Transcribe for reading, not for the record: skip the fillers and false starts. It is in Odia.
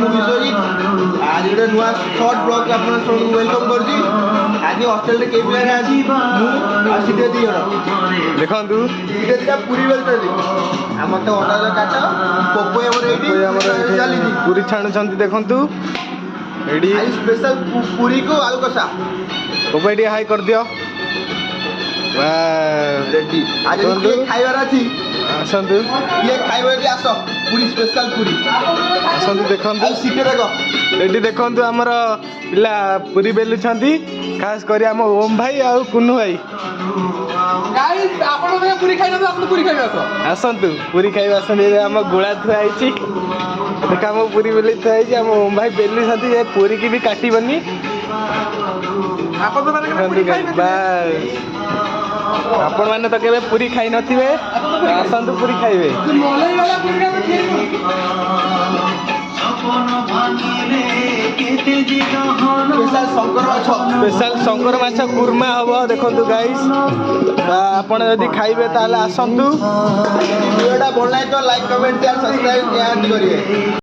ମୁଁ ବିଶ୍ୱଜିତ ଆଜି ଗୋଟେ ନୂଆ ସର୍ଟ ବ୍ଲଗ୍ ଆପଣ ସମସ୍ତଙ୍କୁ ୱେଲକମ୍ କରୁଛି। ଆଜି ହଷ୍ଟେଲରେ କେହି ପିଲା ନାହାନ୍ତି, ମୁଁ ଆଉ ସିଧେ ଦୁଇ ଜଣ। ଦେଖନ୍ତୁ ସିଧେ ଦୁଇଟା ପୁରୀ ବେଲୁଛନ୍ତି। ଆମର ତ ଅଟା କାଟ ପୋପୋ ଆମର ଏଇଠି ଚାଲିଛି ପୁରୀ ଛାଣୁଛନ୍ତି। ଦେଖନ୍ତୁ ଏଇଠି ଆଜି ସ୍ପେଶାଲ ପୁରୀକୁ ଆଳୁ କଷା ପୋପୋ ଟିକେ ହାଇ କରିଦିଅ। ରେଡି। ଆଜି କିଏ ଖାଇବାର ଅଛି ଆସନ୍ତୁ, କିଏ ଖାଇବ ଯଦି ଆସ, ପୁରୀ ସ୍ପେଶାଲ ପୁରୀ ଆସନ୍ତୁ। ଦେଖନ୍ତୁ ଆଉ ସିଧେ ଦେଖ ଏଠି ଦେଖନ୍ତୁ ଆମର ପିଲା ପୁରୀ ବେଲୁଛନ୍ତି, ଖାସ କରି ଆମ ଓମ ଭାଇ ଆଉ କୁନୁ ଭାଇ। ଆପଣ ପୁରୀ ଖାଇନନ୍ତୁ, ଆପଣ ପୁରୀ ଖାଇବା ଆସନ୍ତୁ ପୁରୀ ଖାଇବା ଆସନ୍ତୁ। ଆମ ଗୋଳା ଥୁଆ ହେଇଛି, ଦେଖ ଆମ ପୁରୀ ବେଲି ଥୁଆ ହେଇଛି। ଆମ ଓମ ଭାଇ ବେଲୁଛନ୍ତି, ଏ ପୁରୀକି ବି କାଟିବନି। ଆପଣ ମାନେ ତ କେବେ ପୁରୀ ଖାଇ ନଥିବେ, ଆସନ୍ତୁ ପୁରୀ ଖାଇବେ। ସ୍ପେଶାଲ ଶଙ୍କର ମାଛ କୁର୍ମା ହବ। ଦେଖନ୍ତୁ ଗାଇସ୍, ଆପଣ ଯଦି ଖାଇବେ ତାହେଲେ ଆସନ୍ତୁ। ଭିଡ଼ିଓଟା ଭଲ ଲାଗେ ତ ଲାଇକ୍ କମେଣ୍ଟ ସେୟାର ସବସ୍କ୍ରାଇବ୍ ନିହାତି କରିବେ।